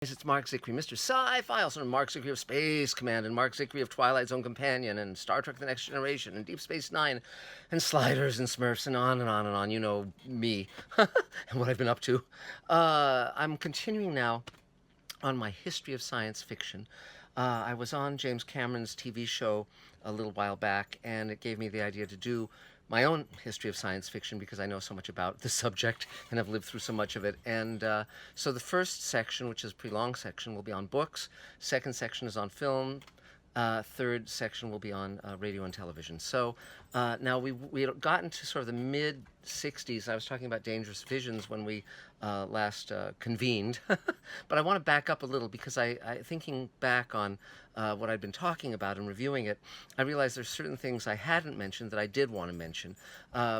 It's Marc Zicree, Mr. Sci-Fi, also Marc Zicree of Space Command, and Marc Zicree of Twilight Zone Companion, and Star Trek The Next Generation, and Deep Space Nine, and Sliders, and Smurfs, and on and on and on. You know me, and what I've been up to. I'm continuing now on my history of science fiction. I was on James Cameron's TV show a little while back, and it gave me the idea to do my own history of science fiction because I know so much about the subject and have lived through so much of it. And so the first section, which is a pretty long section, will be on books. Second section is on film. Third section will be on radio and television. So now we had gotten to sort of the mid 60s. I was talking about Dangerous Visions when we last convened, but I want to back up a little because thinking back on what I'd been talking about and reviewing it, I realized there's certain things I hadn't mentioned that I did want to mention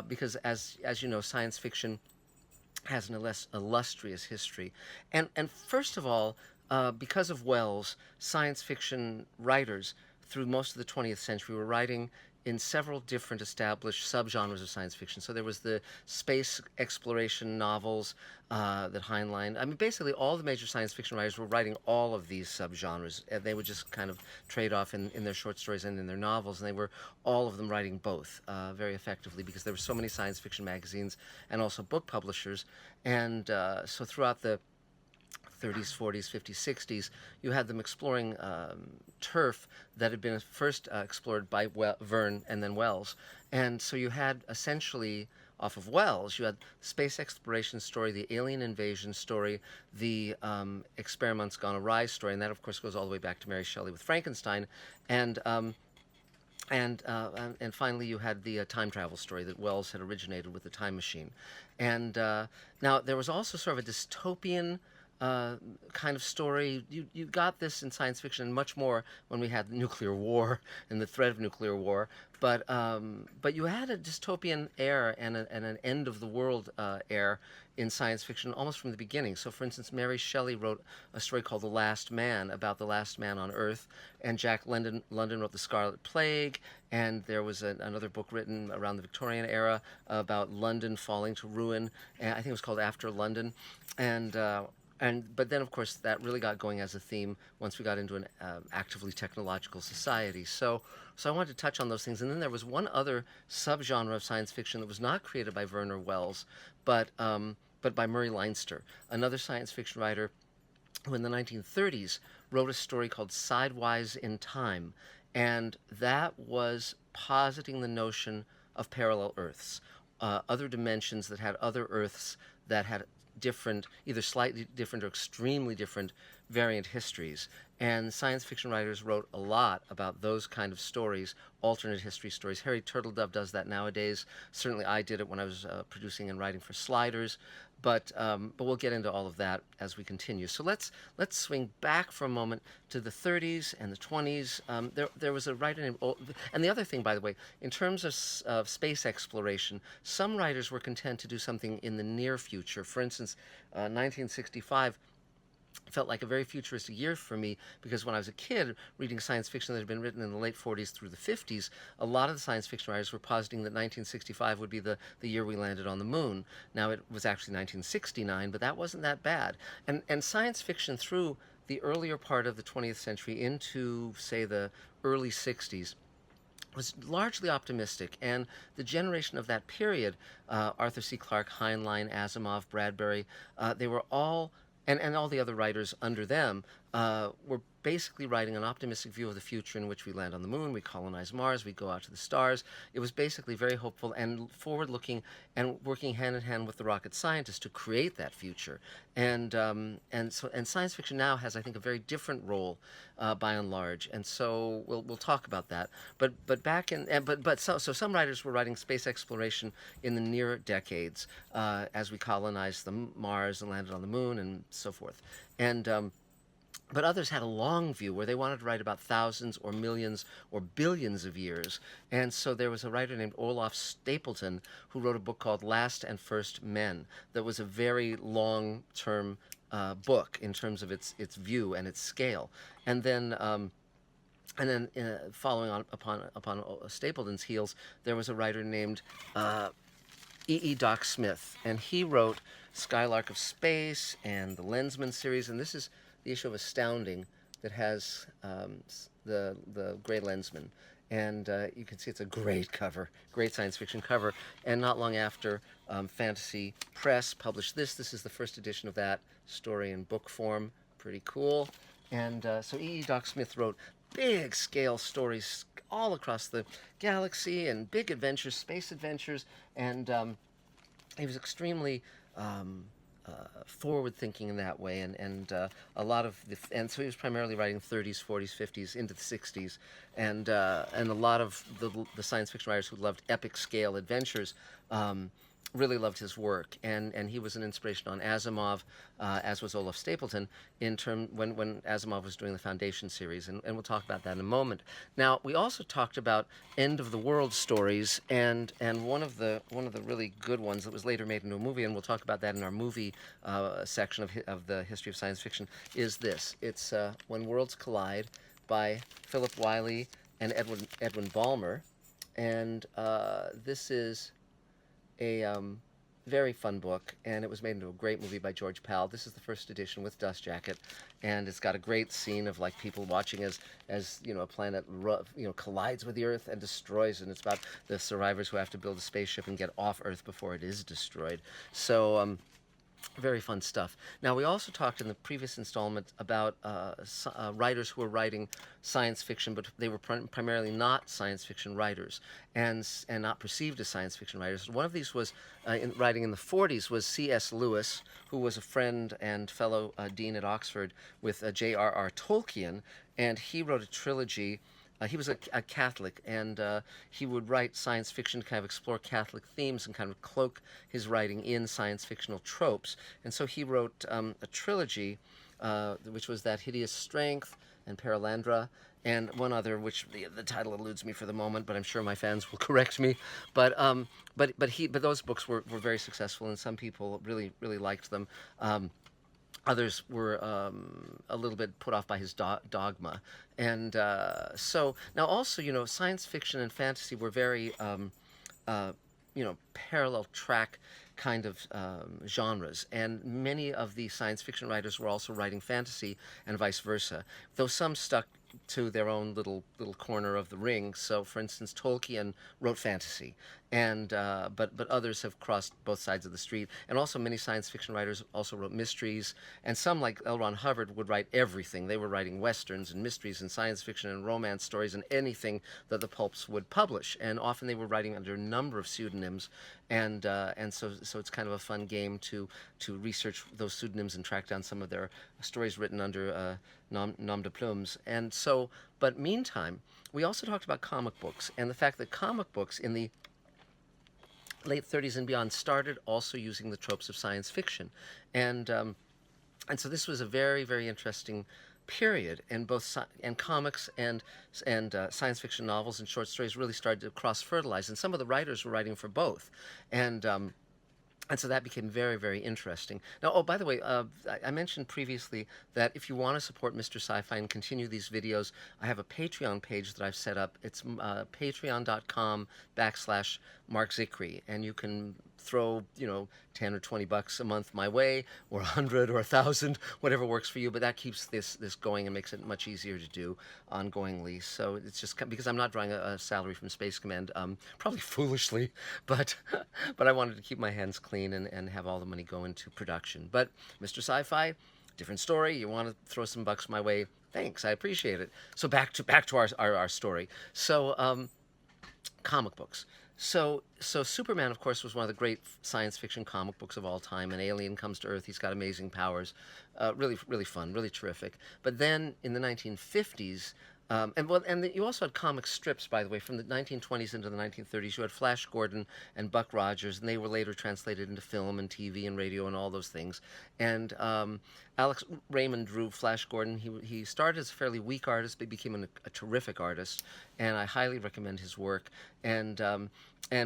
because as you know, science fiction has an illustrious history, and first of all, because of Wells, science fiction writers through most of the 20th century were writing in several different established subgenres of science fiction. So there was the space exploration novels that Heinlein, I mean, basically all the major science fiction writers were writing all of these subgenres. They would just kind of trade off in their short stories and in their novels, and they were all of them writing both very effectively because there were so many science fiction magazines and also book publishers. And so throughout the 30s, 40s, 50s, 60s, you had them exploring turf that had been first explored by Verne and then Wells. And so you had essentially, off of Wells, you had space exploration story, the alien invasion story, the experiments gone awry story, and that of course goes all the way back to Mary Shelley with Frankenstein. And finally, you had the time travel story that Wells had originated with the time machine. And now there was also sort of a dystopian kind of story. You got this in science fiction and much more when we had nuclear war and the threat of nuclear war. But you had a dystopian air and an end of the world air in science fiction almost from the beginning. So, for instance, Mary Shelley wrote a story called The Last Man about the last man on Earth, and Jack London wrote The Scarlet Plague, and there was another book written around the Victorian era about London falling to ruin, and I think it was called After London, but then, of course, that really got going as a theme once we got into an actively technological society. So I wanted to touch on those things. And then there was one other subgenre of science fiction that was not created by Verne or Wells, but by Murray Leinster, another science fiction writer who in the 1930s wrote a story called Sidewise in Time. And that was positing the notion of parallel Earths, other dimensions that had other Earths that had different, either slightly different or extremely different variant histories. And science fiction writers wrote a lot about those kind of stories, alternate history stories. Harry Turtledove does that nowadays. Certainly I did it when I was producing and writing for Sliders. But we'll get into all of that as we continue. So let's swing back for a moment to the 30s and the 20s. There was a writer named, and the other thing, by the way, in terms of space exploration, some writers were content to do something in the near future. For instance, 1965 felt like a very futuristic year for me because when I was a kid reading science fiction that had been written in the late 40s through the 50s, a lot of the science fiction writers were positing that 1965 would be the year we landed on the moon. Now, it was actually 1969, but that wasn't that bad. And science fiction through the earlier part of the 20th century into, say, the early 60s was largely optimistic, and the generation of that period, Arthur C. Clarke, Heinlein, Asimov, Bradbury, they were all, and all the other writers under them, were basically writing an optimistic view of the future in which we land on the moon, we colonize Mars, we go out to the stars. It was basically very hopeful and forward-looking and working hand in hand with the rocket scientists to create that future. And science fiction now has, I think, a very different role by and large. And so we'll talk about that. But back in so some writers were writing space exploration in the near decades as we colonized the Mars and landed on the moon and so forth. But others had a long view where they wanted to write about thousands or millions or billions of years. And so there was a writer named Olaf Stapleton who wrote a book called Last and First Men that was a very long-term book in terms of its view and its scale. And then following on upon Stapleton's heels, there was a writer named E. Doc Smith, and he wrote Skylark of Space and the Lensman series, and this is the issue of Astounding that has the Gray Lensman. And you can see it's a great cover, great science fiction cover. And not long after, Fantasy Press published this. This is the first edition of that story in book form. Pretty cool. And so E. Doc Smith wrote big scale stories all across the galaxy and big adventures, space adventures. And he was extremely forward thinking in that way, and a lot of and so he was primarily writing 30s, 40s, 50s into the 60s, and a lot of the science fiction writers who loved epic scale adventures really loved his work, and he was an inspiration on Asimov, as was Olaf Stapleton, when Asimov was doing the Foundation series, and we'll talk about that in a moment. Now, we also talked about end of the world stories, and one of the really good ones that was later made into a movie, and we'll talk about that in our movie section of the history of science fiction, is this. It's When Worlds Collide by Philip Wiley and Edwin Ballmer, and this is a very fun book, and it was made into a great movie by George Pal. This is the first edition with Dust Jacket, and it's got a great scene of like people watching as a planet collides with the Earth and destroys, and it's about the survivors who have to build a spaceship and get off Earth before it is destroyed. So very fun stuff. Now, we also talked in the previous installment about writers who were writing science fiction, but they were primarily not science fiction writers and not perceived as science fiction writers. One of these was, writing in the 40s, was C.S. Lewis, who was a friend and fellow dean at Oxford with J.R.R. Tolkien, and he wrote a trilogy. He was a Catholic, and he would write science fiction to kind of explore Catholic themes and kind of cloak his writing in science fictional tropes. And so he wrote a trilogy, which was That Hideous Strength and Paralandra, and one other, which the title eludes me for the moment, but I'm sure my fans will correct me. But those books were very successful, and some people really liked them. Others were a little bit put off by his dogma. And so now also, science fiction and fantasy were very, parallel track kind of genres. And many of the science fiction writers were also writing fantasy and vice versa, though some stuck to their own little corner of the ring. So, for instance, Tolkien wrote fantasy, and but others have crossed both sides of the street. And also, many science fiction writers also wrote mysteries, and some, like L. Ron Hubbard, would write everything. They were writing westerns and mysteries and science fiction and romance stories and anything that the pulps would publish. And often they were writing under a number of pseudonyms, and so it's kind of a fun game to research those pseudonyms and track down some of their stories written under nom de plumes. And so, but meantime, we also talked about comic books and the fact that comic books in the late 30s and beyond started also using the tropes of science fiction, and so this was a very, very interesting period, and comics and science fiction novels and short stories really started to cross-fertilize, and some of the writers were writing for both, and so that became very, very interesting. Now, oh, by the way, I mentioned previously that if you want to support Mr. Sci-Fi and continue these videos, I have a Patreon page that I've set up. It's patreon.com/Marc Zicree, and you can throw, $10 or $20 a month my way, or 100 or 1,000, whatever works for you. But that keeps this going and makes it much easier to do ongoingly. So it's just because I'm not drawing a salary from Space Command, probably foolishly, but I wanted to keep my hands clean and have all the money go into production. But Mr. Sci-Fi, different story. You want to throw some bucks my way? Thanks, I appreciate it. So back to our story. So comic books. So Superman, of course, was one of the great science fiction comic books of all time. An alien comes to Earth. He's got amazing powers. Really, really fun, really terrific. But then in the 1950s, you also had comic strips, by the way, from the 1920s into the 1930s. You had Flash Gordon and Buck Rogers, and they were later translated into film and TV and radio and all those things. And Alex Raymond drew Flash Gordon. He started as a fairly weak artist, but became a terrific artist, and I highly recommend his work. And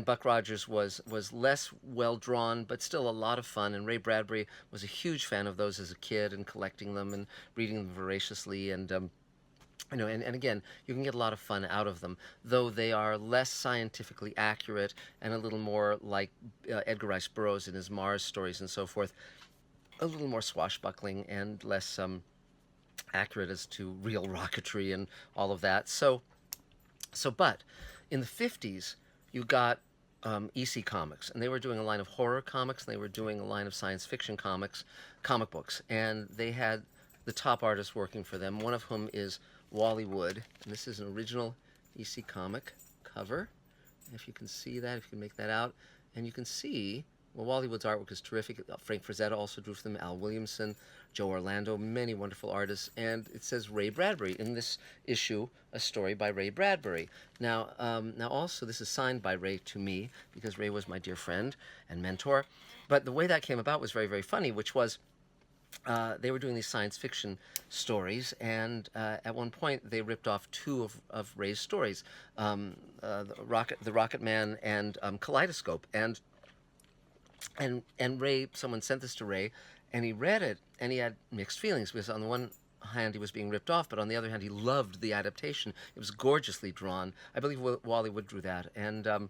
Buck Rogers was less well drawn, but still a lot of fun. And Ray Bradbury was a huge fan of those as a kid, and collecting them and reading them voraciously. And and again, you can get a lot of fun out of them, though they are less scientifically accurate and a little more like Edgar Rice Burroughs in his Mars stories and so forth, a little more swashbuckling and less accurate as to real rocketry and all of that. But in the 50s, you got EC Comics, and they were doing a line of horror comics, and they were doing a line of science fiction comic books, and they had the top artists working for them, one of whom is Wally Wood, and this is an original EC comic cover, if you can see that, if you can make that out, and you can see, well, Wally Wood's artwork is terrific. Frank Frazetta also drew for them, Al Williamson, Joe Orlando, many wonderful artists, and it says Ray Bradbury in this issue, a story by Ray Bradbury. Now also this is signed by Ray to me, because Ray was my dear friend and mentor, but the way that came about was very, very funny, which was they were doing these science fiction stories, and at one point they ripped off two of Ray's stories, the Rocket Man and Kaleidoscope, and Ray, someone sent this to Ray, and he read it, and he had mixed feelings, because on the one hand he was being ripped off, but on the other hand he loved the adaptation. It was gorgeously drawn. I believe Wally Wood drew that, and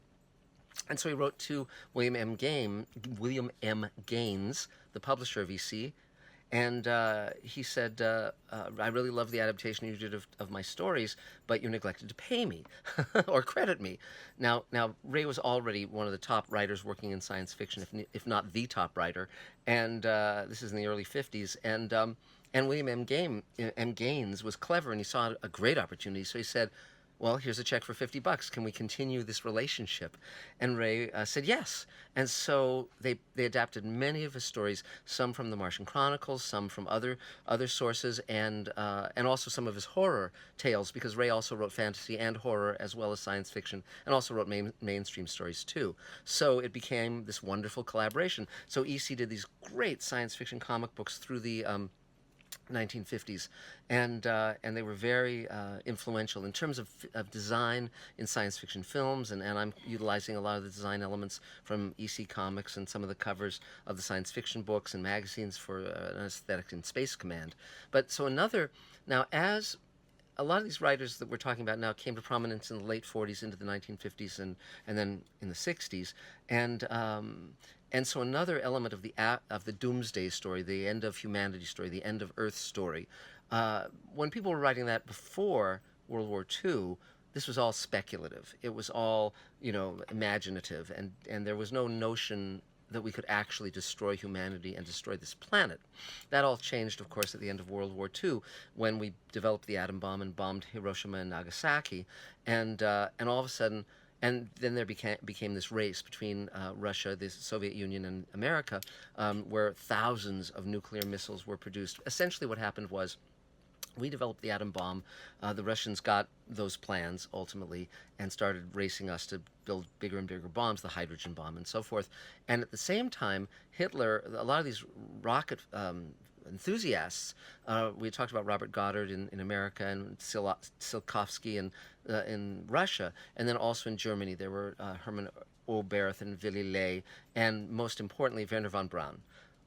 so he wrote to William M. Gaines, the publisher of EC, and he said, I really love the adaptation you did of my stories, but you neglected to pay me or credit me. Now, Ray was already one of the top writers working in science fiction, if not the top writer, and this is in the early 50s. And William M. Gaines was clever, and he saw a great opportunity, so he said, well, here's a check for $50. Can we continue this relationship? And Ray said yes. And so they adapted many of his stories, some from the Martian Chronicles, some from other sources, and also some of his horror tales, because Ray also wrote fantasy and horror as well as science fiction, and also wrote mainstream stories too. So it became this wonderful collaboration. So EC did these great science fiction comic books through the 1950s, and they were very influential in terms of design in science fiction films, and I'm utilizing a lot of the design elements from EC Comics and some of the covers of the science fiction books and magazines for an aesthetic in Space Command. But so now as a lot of these writers that we're talking about now came to prominence in the late 40s into the 1950s and then in the 60s, and so another element of the doomsday story, the end of humanity story, the end of Earth story, when people were writing that before World War II, this was all speculative. It was all, imaginative, and there was no notion that we could actually destroy humanity and destroy this planet. That all changed, of course, at the end of World War II, when we developed the atom bomb and bombed Hiroshima and Nagasaki, and all of a sudden. And then there became this race between Russia, the Soviet Union, and America, where thousands of nuclear missiles were produced. Essentially what happened was we developed the atom bomb. The Russians got those plans, ultimately, and started racing us to build bigger and bigger bombs, the hydrogen bomb and so forth. And at the same time, Hitler, a lot of these rocket enthusiasts, we talked about Robert Goddard in America and Tsiolkovsky in Russia, and then also in Germany there were Hermann Oberth and Willy Ley, and most importantly Wernher von Braun.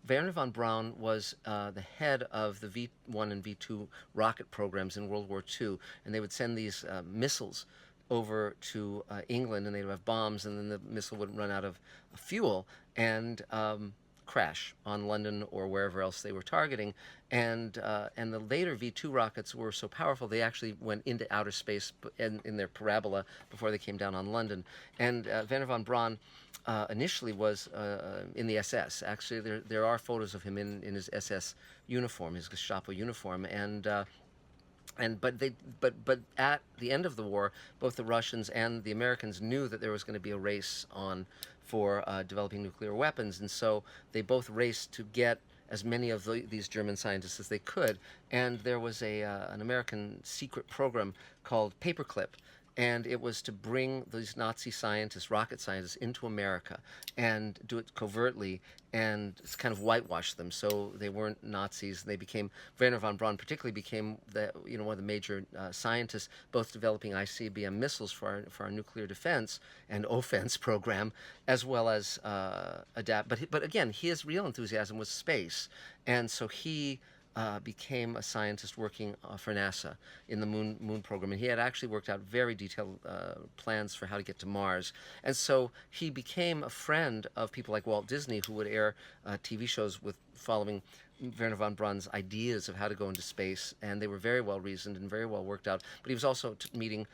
Wernher von Braun was the head of the V-1 and V-2 rocket programs in World War II, and they would send these missiles over to England, and they'd have bombs, and then the missile would run out of fuel and crash on London or wherever else they were targeting, and the later V-2 rockets were so powerful they actually went into outer space in their parabola before they came down on London. And Wernher von Braun initially was in the SS. Actually, there are photos of him in his SS uniform, his Gestapo uniform, but at the end of the war, both the Russians and the Americans knew that there was going to be a race on for developing nuclear weapons, and so they both raced to get as many of these German scientists as they could. And there was an American secret program called Paperclip, and it was to bring these Nazi scientists, rocket scientists, into America and do it covertly and kind of whitewash them so they weren't Nazis. They became, Wernher von Braun particularly became one of the major scientists, both developing ICBM missiles for our nuclear defense and offense program, as well as adapt. But again, his real enthusiasm was space, and so he became a scientist working for NASA in the moon program, and he had actually worked out very detailed plans for how to get to Mars. And so he became a friend of people like Walt Disney, who would air TV shows with following Wernher von Braun's ideas of how to go into space, and they were very well reasoned and very well worked out. But he was also meeting,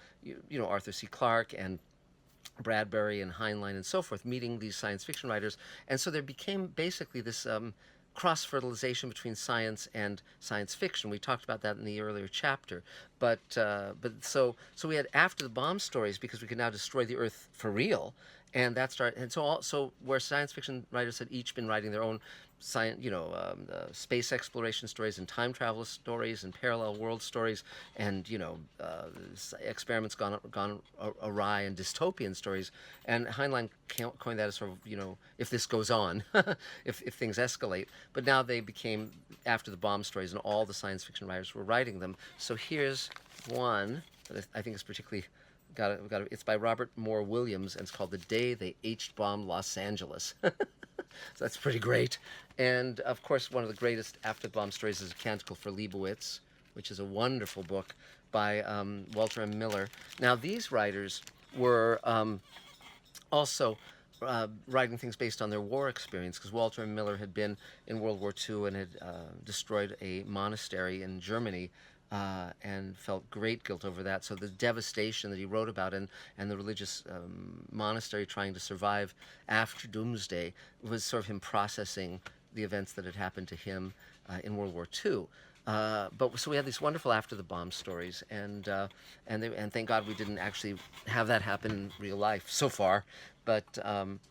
Arthur C. Clarke and Bradbury and Heinlein and so forth, meeting these science fiction writers, and so there became basically this cross-fertilization between science and science fiction. We talked about that in the earlier chapter, but so we had after the bomb stories because we could now destroy the Earth for real, and that started. And so where science fiction writers had each been writing their own science, space exploration stories and time travel stories and parallel world stories, and experiments gone awry and dystopian stories. And Heinlein coined that as sort of if this goes on, if things escalate. But now they became after the bomb stories, and all the science fiction writers were writing them. So here's one that I think is particularly. It's by Robert Moore Williams, and it's called "The Day They H-Bombed Los Angeles." So that's pretty great. And of course, one of the greatest after the bomb stories is A Canticle for Leibowitz, which is a wonderful book by Walter M. Miller. Now, these writers were also writing things based on their war experience, because Walter M. Miller had been in World War II and had destroyed a monastery in Germany. And felt great guilt over that. So the devastation that he wrote about and the religious monastery trying to survive after Doomsday was sort of him processing the events that had happened to him in World War II. But so we had these wonderful after the bomb stories, and thank God we didn't actually have that happen in real life so far. But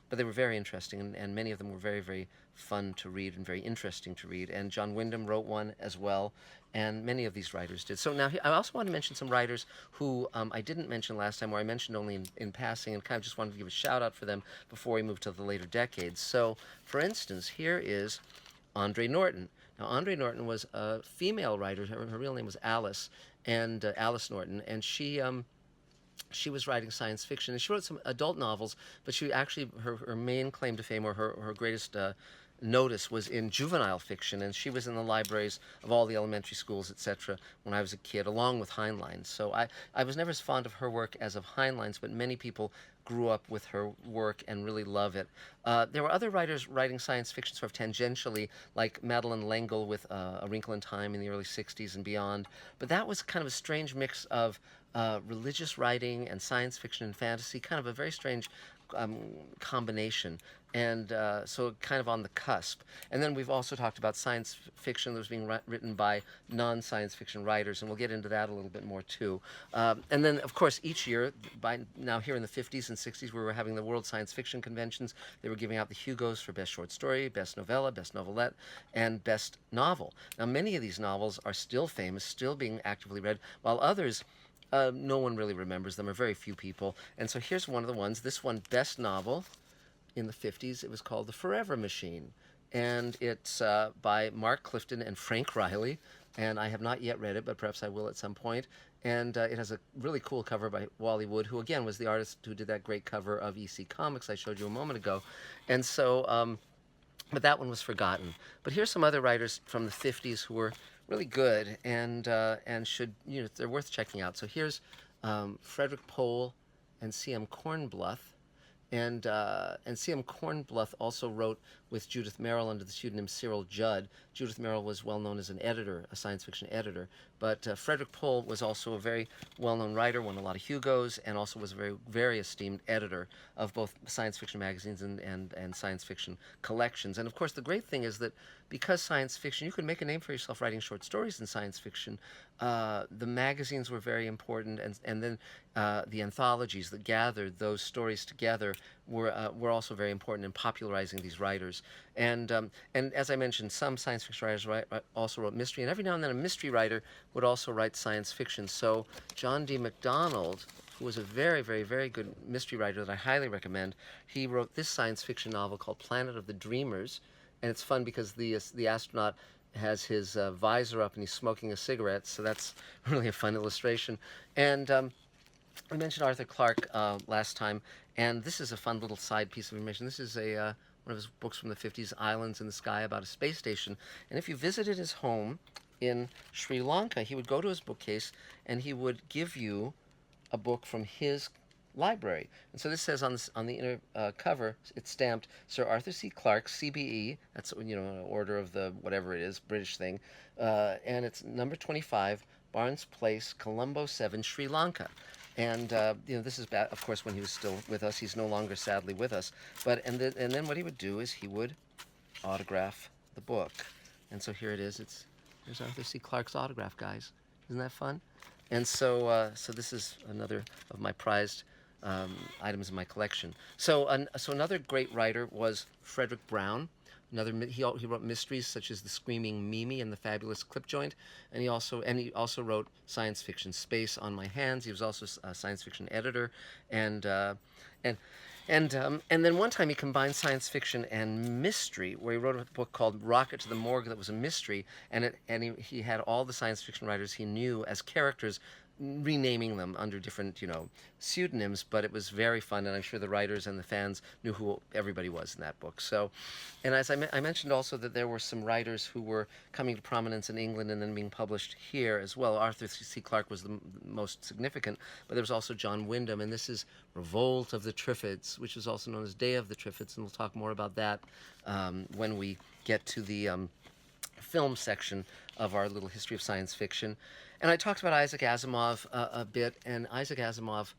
they were very interesting, and many of them were very, very fun to read and very interesting to read. And John Wyndham wrote one as well, and many of these writers did. So now I also want to mention some writers who I didn't mention last time, or I mentioned only in passing, and kind of just wanted to give a shout out for them before we move to the later decades. So, for instance, here is Andre Norton. Now, Andre Norton was a female writer. Her real name was Alice, and Alice Norton, and she was writing science fiction, and she wrote some adult novels, but she actually, her main claim to fame, or her greatest notice, was in juvenile fiction, and she was in the libraries of all the elementary schools, etc., when I was a kid, along with Heinlein. So I was never as fond of her work as of Heinlein's, but many people grew up with her work and really love it. There were other writers writing science fiction sort of tangentially, like Madeleine L'Engle with A Wrinkle in Time in the early 60s and beyond, but that was kind of a strange mix of religious writing and science fiction and fantasy, kind of a very strange combination, and so kind of on the cusp. And then we've also talked about science fiction that was being written by non-science fiction writers, and we'll get into that a little bit more too. And then, of course, each year, by now here in the 50s and 60s, we were having the World Science Fiction Conventions. They were giving out the Hugos for Best Short Story, Best Novella, Best Novelette, and Best Novel. Now, many of these novels are still famous, still being actively read, while others no one really remembers them, or very few people. And so here's one of the ones. This one, Best Novel in the 50s. It was called The Forever Machine. And it's by Marc Clifton and Frank Riley. And I have not yet read it, but perhaps I will at some point. And it has a really cool cover by Wally Wood, who, again, was the artist who did that great cover of EC Comics I showed you a moment ago. And so, but that one was forgotten. But here's some other writers from the 50s who were really good and should, they're worth checking out. So here's Frederick Pohl and C.M. Kornbluth. And C.M. Kornbluth also wrote with Judith Merril under the pseudonym Cyril Judd. Judith Merril was well known as an editor, a science fiction editor. But Frederick Pohl was also a very well-known writer, won a lot of Hugos, and also was a very, very esteemed editor of both science fiction magazines and science fiction collections. And of course, the great thing is that because science fiction, you could make a name for yourself writing short stories in science fiction. The magazines were very important, and then the anthologies that gathered those stories together were also very important in popularizing these writers. And as I mentioned, some science fiction writers also wrote mystery, and every now and then a mystery writer would also write science fiction. So John D. MacDonald, who was a very, very, very good mystery writer that I highly recommend, he wrote this science fiction novel called Planet of the Dreamers. And it's fun because the astronaut has his visor up and he's smoking a cigarette, so that's really a fun illustration. And I mentioned Arthur Clarke last time, and this is a fun little side piece of information. This is a one of his books from the 50s, Islands in the Sky, about a space station. And if you visited his home in Sri Lanka, he would go to his bookcase and he would give you a book from his library. And so this says on the inner cover, it's stamped Sir Arthur C. Clarke, CBE. That's an order of the whatever it is, British thing, and it's number 25, Barnes Place, Colombo 7, Sri Lanka. And this is of course when he was still with us. He's no longer sadly with us. But and then what he would do is he would autograph the book. And so here it is. There's Arthur C. Clarke's autograph, guys. Isn't that fun? And so this is another of my prized items in my collection. So another great writer was Frederick Brown. He wrote mysteries such as The Screaming Mimi and The Fabulous Clip Joint, and he also wrote science fiction. Space on My Hands. He was also a science fiction editor, and then one time he combined science fiction and mystery, where he wrote a book called Rocket to the Morgue that was a mystery, and he had all the science fiction writers he knew as characters, renaming them under different pseudonyms, but it was very fun, and I'm sure the writers and the fans knew who everybody was in that book. So, and as I mentioned also that there were some writers who were coming to prominence in England and then being published here as well. Arthur C. Clarke was the most significant, but there was also John Wyndham, and this is Revolt of the Triffids, which is also known as Day of the Triffids, and we'll talk more about that when we get to the film section of our little history of science fiction. And I talked about Isaac Asimov a bit, and Isaac Asimov,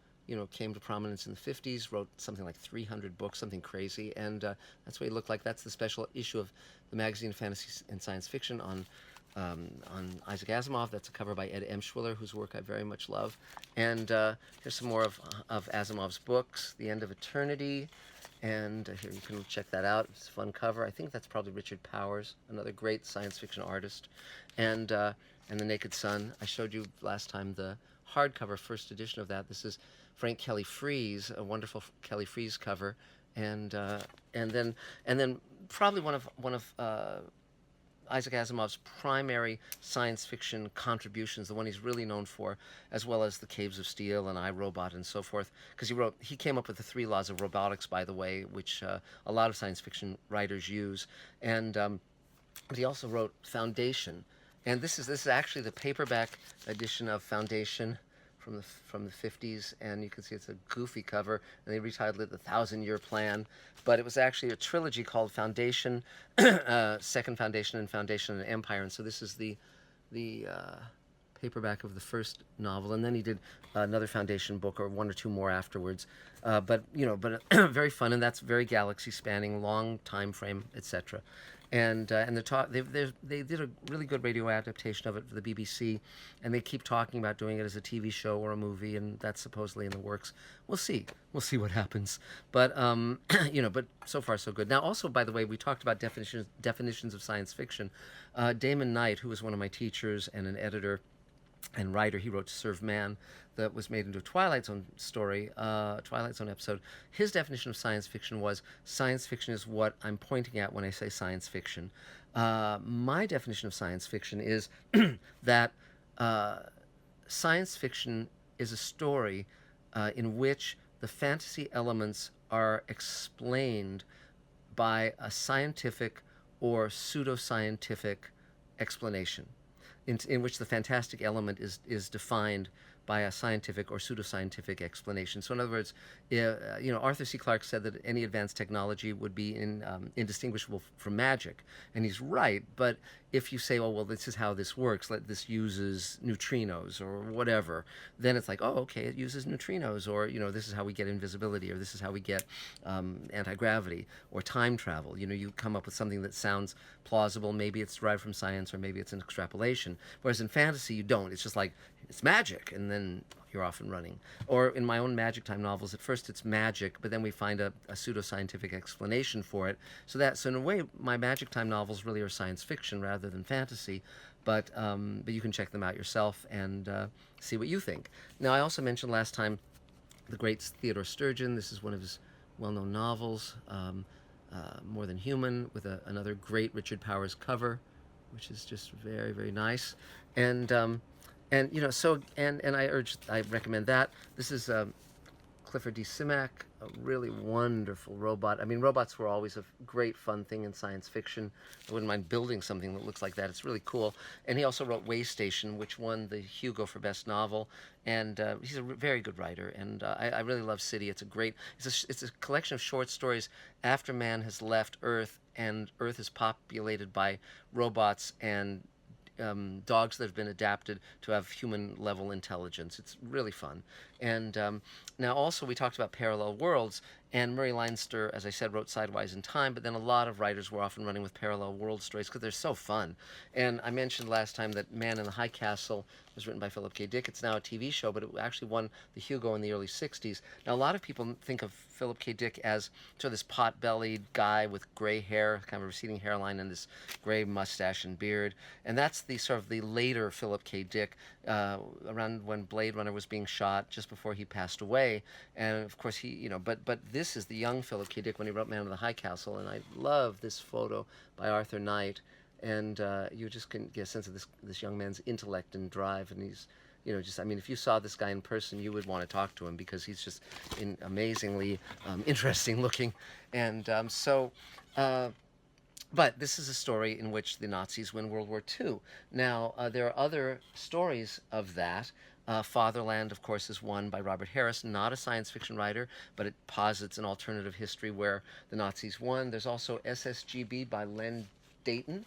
came to prominence in the 50s, wrote something like 300 books, something crazy, and that's what he looked like. That's the special issue of the magazine of Fantasy and Science Fiction on Isaac Asimov. That's a cover by Ed Emshwiller, whose work I very much love. And here's some more of Asimov's books, The End of Eternity, and here you can check that out. It's a fun cover. I think that's probably Richard Powers, another great science fiction artist. And The Naked Sun. I showed you last time the hardcover first edition of that. This is Frank Kelly Freas, a wonderful Kelly Freas cover, and then probably one of Isaac Asimov's primary science fiction contributions, the one he's really known for, as well as The Caves of Steel and I, Robot and so forth, because he came up with the 3 laws of robotics, by the way, which a lot of science fiction writers use, and but he also wrote Foundation. And this is actually the paperback edition of Foundation from the 50s, and you can see it's a goofy cover, and they retitled it The 1,000-Year Plan, but it was actually a trilogy called Foundation, Second Foundation, and Foundation and Empire, and so this is the paperback of the first novel, and then he did another Foundation book or 1 or 2 more afterwards, but very fun, and that's very galaxy spanning, long time frame, etc. And they did a really good radio adaptation of it for the BBC, and they keep talking about doing it as a TV show or a movie, and that's supposedly in the works. We'll see what happens. But but so far so good. Now, also, by the way, we talked about definitions of science fiction. Damon Knight, who was one of my teachers and an editor and writer, he wrote To Serve Man, that was made into a Twilight Zone story, Twilight Zone episode. His definition of science fiction was, science fiction is what I'm pointing at when I say science fiction. My definition of science fiction is that science fiction is a story in which the fantasy elements are explained by a scientific or pseudoscientific explanation, in which the fantastic element is defined by a scientific or pseudoscientific explanation. So in other words, Arthur C. Clarke said that any advanced technology would be indistinguishable from magic, and he's right. But if you say, well, this is how this works, this uses neutrinos or whatever, then it's like, oh, okay, it uses neutrinos, or this is how we get invisibility, or this is how we get anti-gravity or time travel. You come up with something that sounds plausible. Maybe it's derived from science, or maybe it's an extrapolation. Whereas in fantasy, you don't. It's just like, it's magic, and then you're off and running. Or in my own Magic Time novels, at first it's magic, but then we find a pseudoscientific explanation for it. So in a way, my Magic Time novels really are science fiction rather than fantasy, but you can check them out yourself and see what you think. Now, I also mentioned last time the great Theodore Sturgeon. This is one of his well-known novels, More Than Human, with another great Richard Powers cover, which is just very, very nice. And I recommend that. This is Clifford D. Simak, a really wonderful robot. I mean, robots were always a great fun thing in science fiction. I wouldn't mind building something that looks like that. It's really cool. And he also wrote Waystation, which won the Hugo for Best Novel. And he's a very good writer. And I really love City. It's a great, it's a collection of short stories after man has left Earth, and Earth is populated by robots and dogs that have been adapted to have human level intelligence. It's really fun. And now also we talked about parallel worlds, and Murray Leinster, as I said, wrote Sidewise in Time, but then a lot of writers were often running with parallel world stories because they're so fun. And I mentioned last time that Man in the High Castle was written by Philip K. Dick. It's now a TV show, but it actually won the Hugo in the early 60s. Now, a lot of people think of Philip K. Dick as sort of this pot-bellied guy with gray hair, kind of a receding hairline, and this gray mustache and beard. And that's the sort of the later Philip K. Dick, around when Blade Runner was being shot, just before he passed away. And of course, but this is the young Philip K. Dick when he wrote Man in the High Castle. And I love this photo by Arthur Knight. And you just can get a sense of this young man's intellect and drive. And he's, I mean, if you saw this guy in person, you would want to talk to him because he's just amazingly interesting looking. And but this is a story in which the Nazis win World War II. Now, there are other stories of that. Fatherland, of course, is one by Robert Harris, not a science fiction writer, but it posits an alternative history where the Nazis won. There's also SSGB by Len Deighton,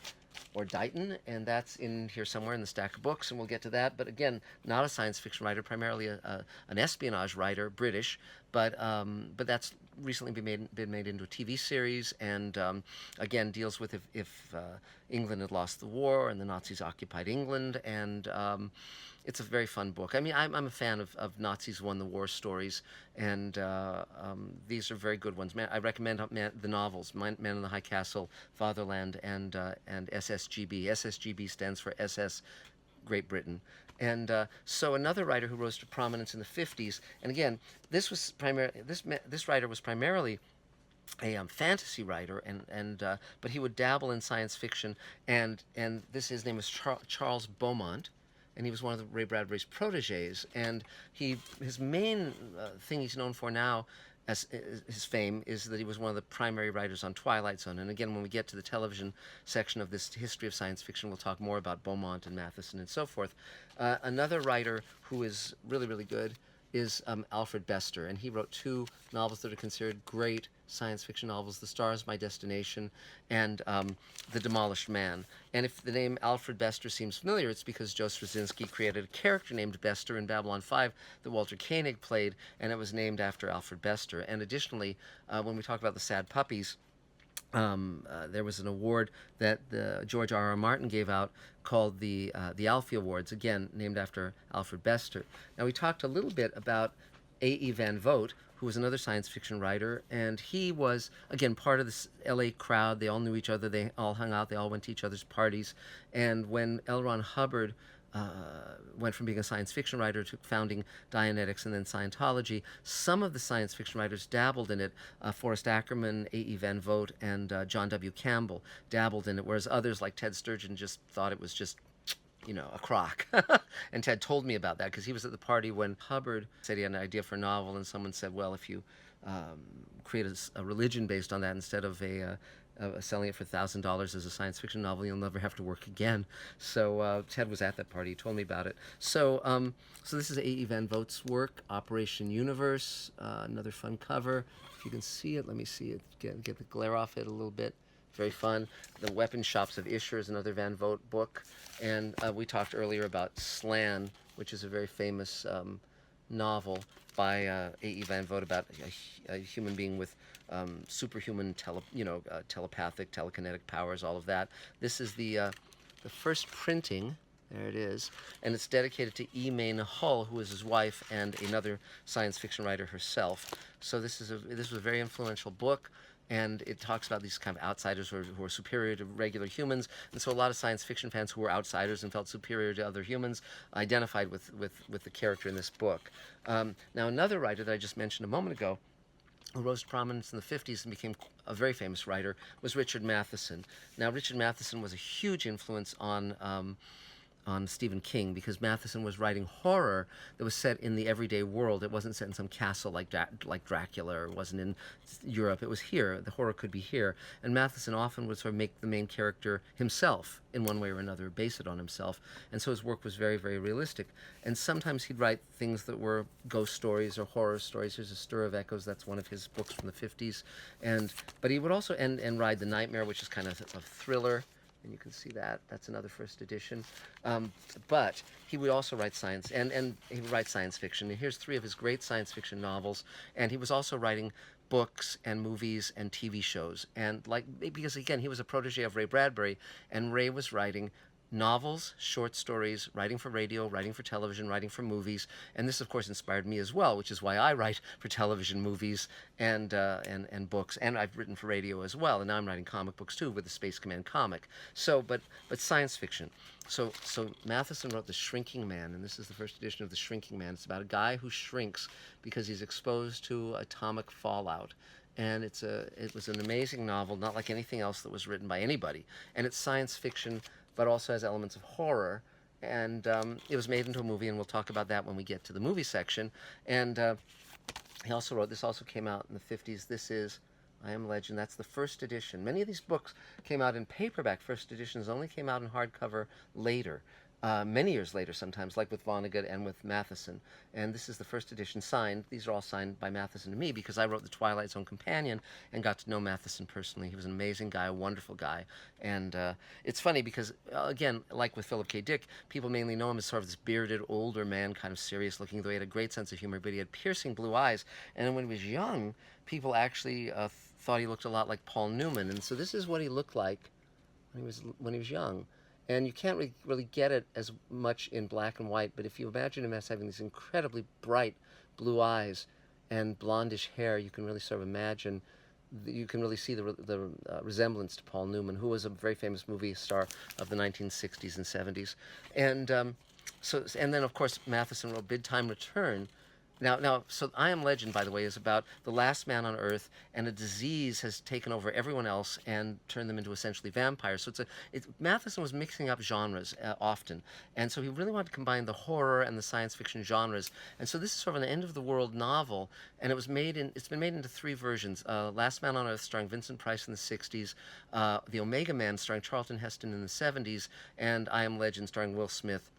and that's in here somewhere in the stack of books, and we'll get to that. But again, not a science fiction writer, primarily an espionage writer, British, but that's recently been made into a TV series, and again deals with if England had lost the war and the Nazis occupied England, and it's a very fun book. I mean, I'm a fan of Nazis won the war stories, and these are very good ones. I recommend the novels, Man in the High Castle, Fatherland, and SSGB. SSGB stands for SS Great Britain. And so another writer who rose to prominence in the 50s, and again, this writer was primarily a fantasy writer, but he would dabble in science fiction, and his name is Charles Beaumont. And he was one of the Ray Bradbury's proteges. And his main thing he's known for now, as his fame, is that he was one of the primary writers on Twilight Zone. And again, when we get to the television section of this history of science fiction, we'll talk more about Beaumont and Matheson and so forth. Another writer who is really, really good is Alfred Bester, and he wrote two novels that are considered great science fiction novels, The Star Is My Destination and The Demolished Man. And if the name Alfred Bester seems familiar, it's because Joe Straczynski created a character named Bester in Babylon 5 that Walter Koenig played, and it was named after Alfred Bester. And additionally, when we talk about the Sad Puppies, there was an award that George R.R. Martin gave out called the Alfie Awards, again named after Alfred Bester. Now, we talked a little bit about A.E. Van Vogt, who was another science fiction writer, and he was, again, part of this L.A. crowd. They all knew each other. They all hung out. They all went to each other's parties. And when L. Ron Hubbard went from being a science fiction writer to founding Dianetics and then Scientology, some of the science fiction writers dabbled in it. Forrest Ackerman, A.E. Van Vogt, and John W. Campbell dabbled in it, whereas others like Ted Sturgeon just thought it was just a crock. And Ted told me about that because he was at the party when Hubbard said he had an idea for a novel, and someone said, well, if you create a religion based on that instead of selling it for $1,000 as a science fiction novel, you'll never have to work again. So Ted was at that party. He told me about it. So this is A.E. Van Vogt's work, Operation Universe, another fun cover. If you can see it, let me see it. Get the glare off it a little bit. Very fun. The Weapon Shops of Isher is another Van Vogt book. And we talked earlier about Slan, which is a very famous novel by A.E. Van Vogt about a human being with superhuman telepathic, telekinetic powers, all of that. This is the first printing. There it is. And it's dedicated to E. Mayne Hull, who is his wife and another science fiction writer herself. So this was a very influential book. And it talks about these kind of outsiders who are superior to regular humans. And so a lot of science fiction fans who were outsiders and felt superior to other humans identified with the character in this book. Now, another writer that I just mentioned a moment ago, who rose to prominence in the 50s and became a very famous writer, was Richard Matheson. Now, Richard Matheson was a huge influence on on Stephen King, because Matheson was writing horror that was set in the everyday world. It wasn't set in some castle like Dracula, or it wasn't in Europe. It was here. The horror could be here. And Matheson often would sort of make the main character himself in one way or another, base it on himself. And so his work was very, very realistic. And sometimes he'd write things that were ghost stories or horror stories. Here's A Stir of Echoes. That's one of his books from the 50s. But he would also and Ride the Nightmare, which is kind of a thriller. And you can see that. That's another first edition. But he would also write science, and he would write science fiction. And here's 3 of his great science fiction novels. And he was also writing books and movies and TV shows. And because again, he was a protege of Ray Bradbury, and Ray was writing novels, short stories, writing for radio, writing for television, writing for movies, and this, of course, inspired me as well, which is why I write for television, movies, and books, and I've written for radio as well, and now I'm writing comic books too with the Space Command comic. So, but science fiction. So Matheson wrote The Shrinking Man, and this is the first edition of The Shrinking Man. It's about a guy who shrinks because he's exposed to atomic fallout. And it was an amazing novel, not like anything else that was written by anybody. And it's science fiction, but also has elements of horror. And it was made into a movie, and we'll talk about that when we get to the movie section. And he also wrote, this also came out in the 50s. This is I Am Legend. That's the first edition. Many of these books came out in paperback. First editions only came out in hardcover later. Many years later sometimes, like with Vonnegut and with Matheson. And this is the first edition signed. These are all signed by Matheson and me, because I wrote The Twilight Zone Companion and got to know Matheson personally. He was an amazing guy, a wonderful guy. And it's funny because, again, like with Philip K. Dick, people mainly know him as sort of this bearded, older man, kind of serious looking, though he had a great sense of humor, but he had piercing blue eyes. And then when he was young, people actually thought he looked a lot like Paul Newman. And so this is what he looked like when he was young. And you can't really get it as much in black and white, but if you imagine him as having these incredibly bright blue eyes and blondish hair, you can really sort of imagine, you can really see the resemblance to Paul Newman, who was a very famous movie star of the 1960s and 70s. And and then, of course, Matheson wrote Bid Time Return. Now, so I Am Legend, by the way, is about the last man on Earth, and a disease has taken over everyone else and turned them into essentially vampires. So Matheson was mixing up genres often, and so he really wanted to combine the horror and the science fiction genres. And so this is sort of an end-of-the-world novel, and it's been made into 3 versions. Last Man on Earth, starring Vincent Price in the 60s, The Omega Man, starring Charlton Heston in the 70s, and I Am Legend, starring Will Smith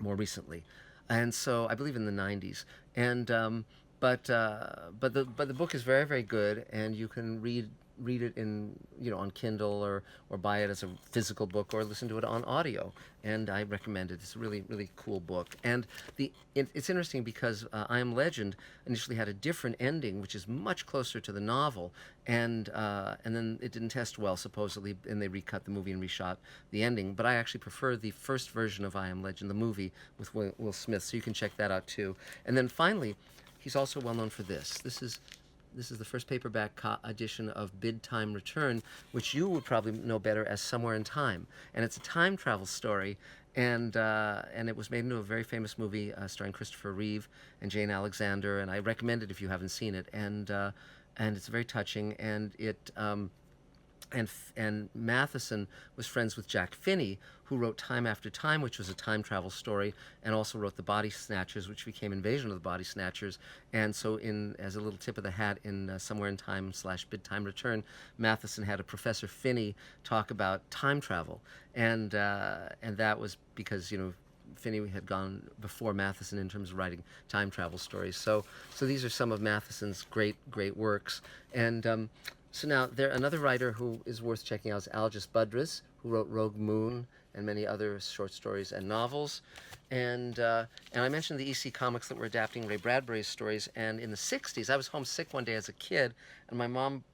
more recently. And so I believe in the 90s. And but the book is very, very good, and you can read it in on Kindle or buy it as a physical book or listen to it on audio. And I recommend it. It's a really, really cool book. And it's interesting because I Am Legend initially had a different ending, which is much closer to the novel, and then it didn't test well, supposedly, and they recut the movie and reshot the ending. But I actually prefer the first version of I Am Legend, the movie with Will Smith, so you can check that out too. And then finally, he's also well known for this. This is the first paperback edition of Bid Time Return, which you would probably know better as Somewhere in Time. And it's a time travel story, and it was made into a very famous movie starring Christopher Reeve and Jane Alexander, and I recommend it if you haven't seen it. And it's very touching, and and Matheson was friends with Jack Finney, who wrote Time After Time, which was a time travel story, and also wrote The Body Snatchers, which became Invasion of the Body Snatchers. And so, as a little tip of the hat, in Somewhere in Time / Bid Time Return, Matheson had a Professor Finney talk about time travel, and that was because Finney had gone before Matheson in terms of writing time travel stories. So these are some of Matheson's great works. And so now, another writer who is worth checking out is Algis Budrys, who wrote Rogue Moon and many other short stories and novels. And I mentioned the EC Comics that were adapting Ray Bradbury's stories. And in the 60s, I was homesick one day as a kid, and my mom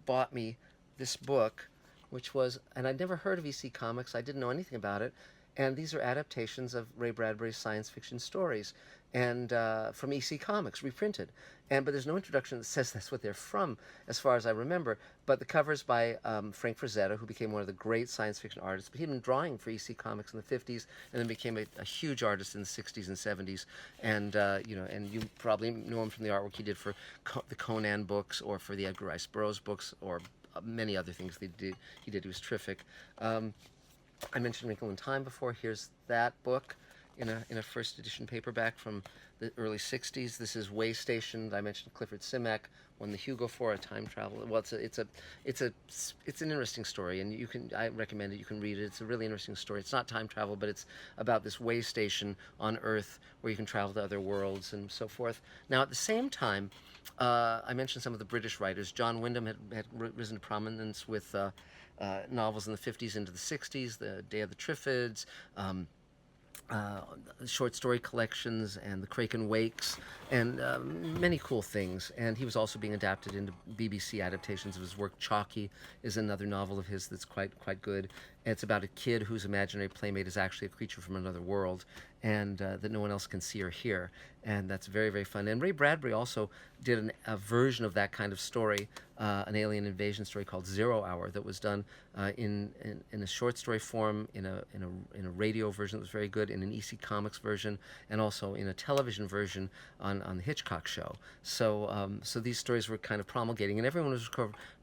bought me this book, which was, and I'd never heard of EC Comics. I didn't know anything about it. And these are adaptations of Ray Bradbury's science fiction stories, and from EC Comics, reprinted. But there's no introduction that says that's what they're from, as far as I remember. But the cover's by Frank Frazetta, who became one of the great science fiction artists. But he'd been drawing for EC Comics in the 50s, and then became a huge artist in the 60s and 70s. And and you probably know him from the artwork he did for the Conan books, or for the Edgar Rice Burroughs books, or many other things he did. He was terrific. I mentioned Wrinkle in Time before. Here's that book in a first edition paperback from the early 60s. This is Way Station. I mentioned Clifford Simak won the Hugo for a time travel. Well, it's an interesting story, and I recommend it. You can read it. It's a really interesting story. It's not time travel, but it's about this way station on Earth where you can travel to other worlds and so forth. Now, at the same time, I mentioned some of the British writers. John Wyndham had risen to prominence with novels in the 50s into the 60s, The Day of the Triffids, short story collections, and the Kraken Wakes, and many cool things. And he was also being adapted into BBC adaptations of his work. Chalky is another novel of his that's quite good. And it's about a kid whose imaginary playmate is actually a creature from another world, and that no one else can see or hear. And that's very fun. And Ray Bradbury also did a version of that kind of story, an alien invasion story called 0 Hour, that was done in a short story form, in a radio version that was very good, in an EC Comics version, and also in a television version on the Hitchcock show. So these stories were kind of promulgating, and everyone was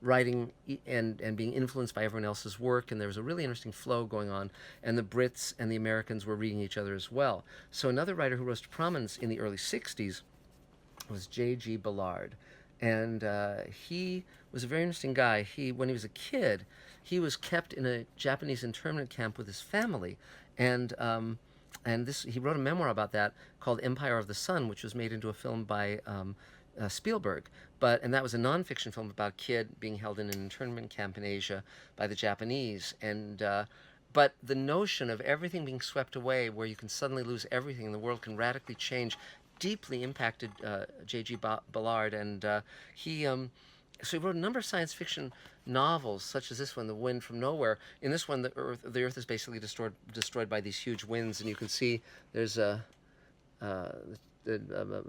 writing and being influenced by everyone else's work, and there was a really interesting flow going on, and the Brits and the Americans were reading each other as well. So another writer who rose to prominence in the early 60s was J.G. Ballard. And he was a very interesting guy. When he was a kid, he was kept in a Japanese internment camp with his family. And he wrote a memoir about that called Empire of the Sun, which was made into a film by Spielberg. And that was a nonfiction film about a kid being held in an internment camp in Asia by the Japanese. But the notion of everything being swept away, where you can suddenly lose everything and the world can radically change, deeply impacted J.G. Ballard. And so he wrote a number of science fiction novels, such as this one, The Wind from Nowhere. In this one, the Earth is basically destroyed by these huge winds, and you can see there's the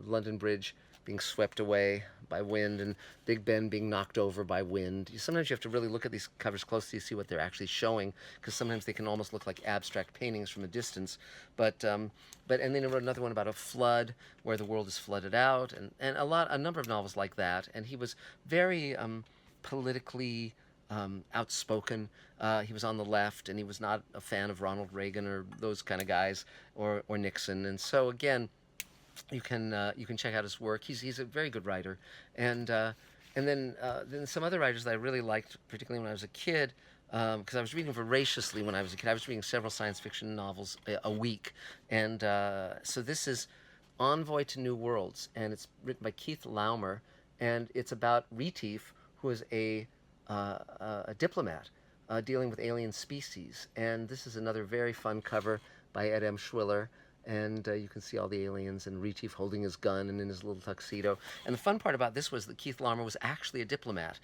London Bridge being swept away by wind, and Big Ben being knocked over by wind. Sometimes you have to really look at these covers closely to see what they're actually showing, because sometimes they can almost look like abstract paintings from a distance. And then he wrote another one about a flood where the world is flooded out, and a number of novels like that. And he was very politically outspoken. He was on the left, and he was not a fan of Ronald Reagan or those kind of guys, or Nixon. And so again, you can check out his work. He's a very good writer, and then some other writers that I really liked, particularly when I was a kid, because I was reading voraciously when I was a kid. I was reading several science fiction novels a week, and so this is Envoy to New Worlds, and it's written by Keith Laumer, and it's about Retief, who is a diplomat dealing with alien species. And this is another very fun cover by Ed M. Schwiller. And you can see all the aliens and Retief holding his gun and in his little tuxedo. And the fun part about this was that Keith Laumer was actually a diplomat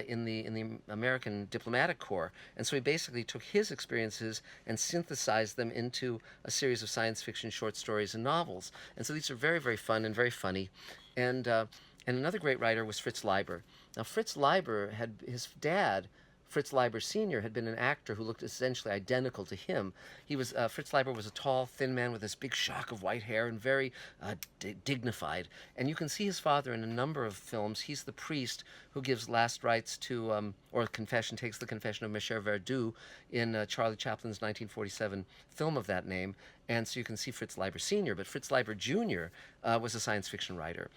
in the American Diplomatic Corps. And so he basically took his experiences and synthesized them into a series of science fiction short stories and novels. And so these are very fun and very funny. And another great writer was Fritz Leiber. Now, Fritz Leiber his dad, Fritz Leiber Sr., had been an actor who looked essentially identical to him. Fritz Leiber was a tall, thin man with this big shock of white hair and very dignified. And you can see his father in a number of films. He's the priest who gives last rites to, takes the confession of Michel Verdoux in Charlie Chaplin's 1947 film of that name. And so you can see Fritz Leiber Sr., but Fritz Leiber Jr. Was a science fiction writer.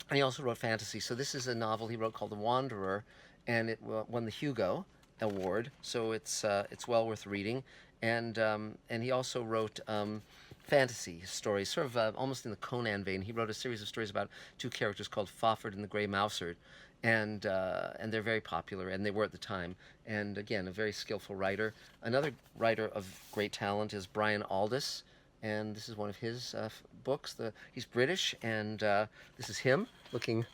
And he also wrote fantasy. So this is a novel he wrote called The Wanderer, and it won the Hugo Award, so it's well worth reading. And he also wrote fantasy stories, sort of almost in the Conan vein. He wrote a series of stories about two characters called Fafhrd and the Grey Mousard, and they're very popular, and they were at the time. And again, a very skillful writer. Another writer of great talent is Brian Aldiss, and this is one of his books. He's British, and this is him looking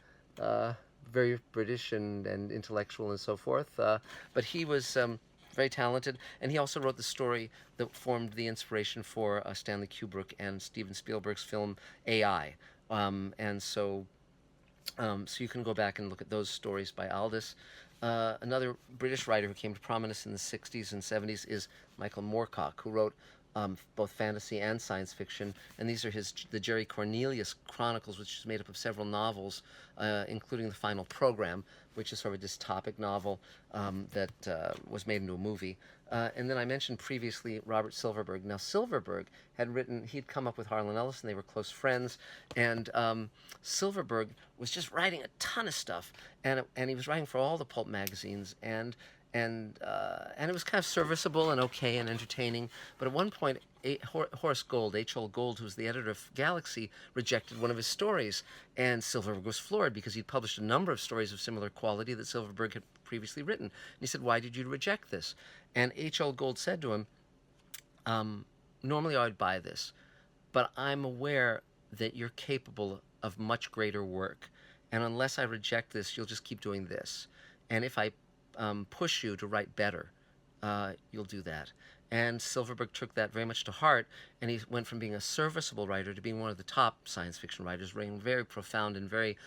very British and intellectual and so forth. But he was very talented, and he also wrote the story that formed the inspiration for Stanley Kubrick and Steven Spielberg's film AI. So you can go back and look at those stories by Aldous. Another British writer who came to prominence in the 60s and 70s is Michael Moorcock, who wrote both fantasy and science fiction. And these are the Jerry Cornelius Chronicles, which is made up of several novels, including The Final Program, which is sort of a dystopic novel that was made into a movie. And then I mentioned previously Robert Silverberg. Now, Silverberg he'd come up with Harlan Ellison, they were close friends, and Silverberg was just writing a ton of stuff, and he was writing for all the pulp magazines, and it was kind of serviceable and okay and entertaining. But at one point, Horace Gold, H.L. Gold, who was the editor of Galaxy, rejected one of his stories, and Silverberg was floored because he'd published a number of stories of similar quality that Silverberg had previously written. And he said, "Why did you reject this?" And H.L. Gold said to him, "Normally I would buy this, but I'm aware that you're capable of much greater work, and unless I reject this, you'll just keep doing this. And if I push you to write better, you'll do that." And Silverberg took that very much to heart, and he went from being a serviceable writer to being one of the top science fiction writers, writing very profound and very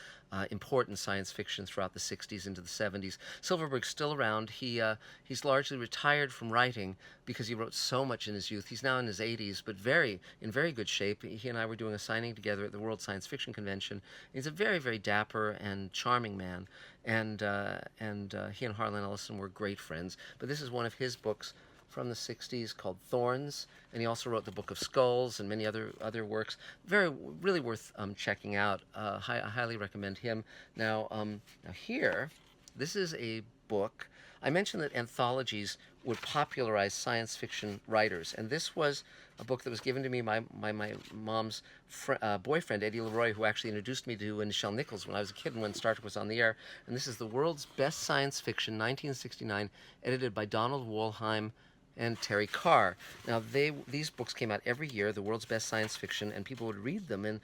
important science fiction throughout the 60s into the 70s. Silverberg's still around. He's largely retired from writing because he wrote so much in his youth. He's now in his 80s, but in very good shape. He and I were doing a signing together at the World Science Fiction Convention. He's a very, very dapper and charming man, and he and Harlan Ellison were great friends. But this is one of his books from the 60s called Thorns, and he also wrote the Book of Skulls and many other works. Really worth checking out. I highly recommend him. Now here, this is a book. I mentioned that anthologies would popularize science fiction writers, and this was a book that was given to me by my mom's boyfriend, Eddie Leroy, who actually introduced me to Nichelle Nichols when I was a kid and when Star Trek was on the air. And this is The World's Best Science Fiction, 1969, edited by Donald Wollheim and Terry Carr. Now, these books came out every year, The World's Best Science Fiction, and people would read them, and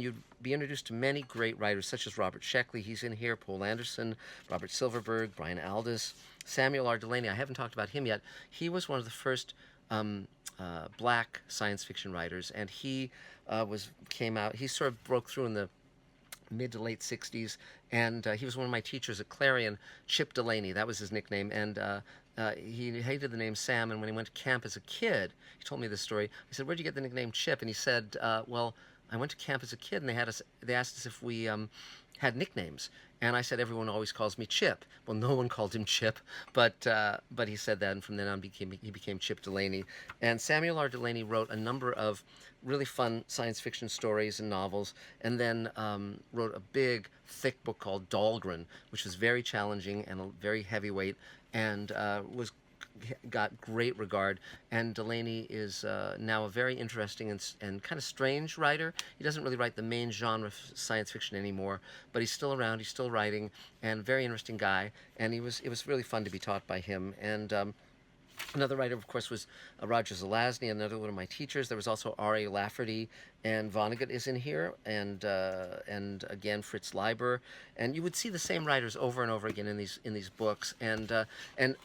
you'd be introduced to many great writers, such as Robert Sheckley, he's in here, Poul Anderson, Robert Silverberg, Brian Aldiss, Samuel R. Delany. I haven't talked about him yet. He was one of the first black science fiction writers, and he sort of broke through in the mid to late 60s, and he was one of my teachers at Clarion. Chip Delany, that was his nickname, and he hated the name Sam, and when he went to camp as a kid, he told me this story. I said, "Where'd you get the nickname Chip?" And he said, "Well, I went to camp as a kid, and they asked us if we had nicknames." And I said, "Everyone always calls me Chip." Well, no one called him Chip, but he said that, and from then on he became Chip Delany. And Samuel R. Delany wrote a number of really fun science fiction stories and novels, and then wrote a big, thick book called Dahlgren, which was very challenging and a very heavyweight, and got great regard. And Delany is now a very interesting and kind of strange writer. He doesn't really write the main genre of science fiction anymore, but he's still around, he's still writing, and very interesting guy. And it was really fun to be taught by him. And another writer, of course, was Roger Zelazny, another one of my teachers. There was also R.A. Lafferty, and Vonnegut is in here, and again Fritz Leiber, and you would see the same writers over and over again in these books. And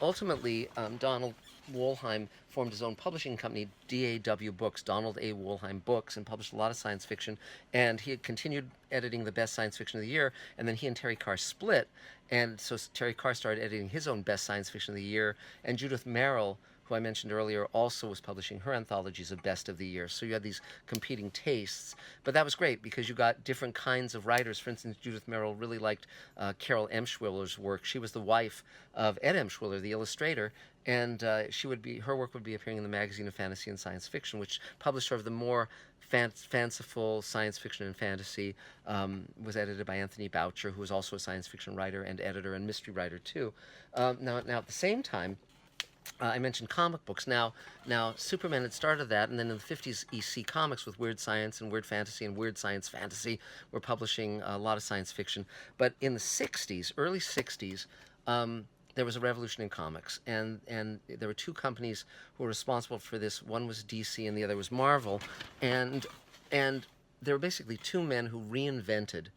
ultimately, Donald Wollheim formed his own publishing company, DAW Books, Donald A. Wollheim Books, and published a lot of science fiction. And he had continued editing the best science fiction of the year, and then he and Terry Carr split. And so Terry Carr started editing his own best science fiction of the year, and Judith Merrill, who I mentioned earlier, also was publishing her anthologies of best of the year. So you had these competing tastes. But that was great because you got different kinds of writers. For instance, Judith Merrill really liked Carol Emshwiller's work. She was the wife of Ed Emshwiller, the illustrator, and her work would be appearing in the Magazine of Fantasy and Science Fiction, which published sort of the more fanciful science fiction and fantasy. Was edited by Anthony Boucher, who was also a science fiction writer and editor and mystery writer too. Now at the same time, I mentioned comic books. Now Superman had started that, and then in the 50s, EC Comics with Weird Science and Weird Fantasy and Weird Science Fantasy were publishing a lot of science fiction. But in the 60s, early 60s, there was a revolution in comics, and there were two companies who were responsible for this. One was DC, and the other was Marvel, and there were basically two men who reinvented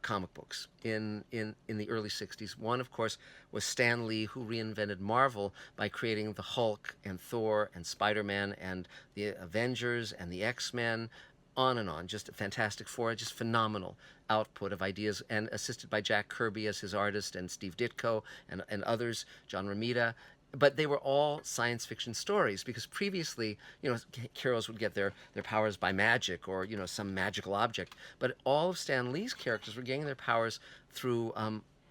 comic books in the early 60s. One, of course, was Stan Lee, who reinvented Marvel by creating the Hulk and Thor and Spider-Man and the Avengers and the X-Men, on and on. Just a Fantastic Four, just phenomenal output of ideas, and assisted by Jack Kirby as his artist, and Steve Ditko and others, John Romita. but they were all science fiction stories because previously, heroes would get their powers by magic or some magical object, but all of Stan Lee's characters were getting their powers through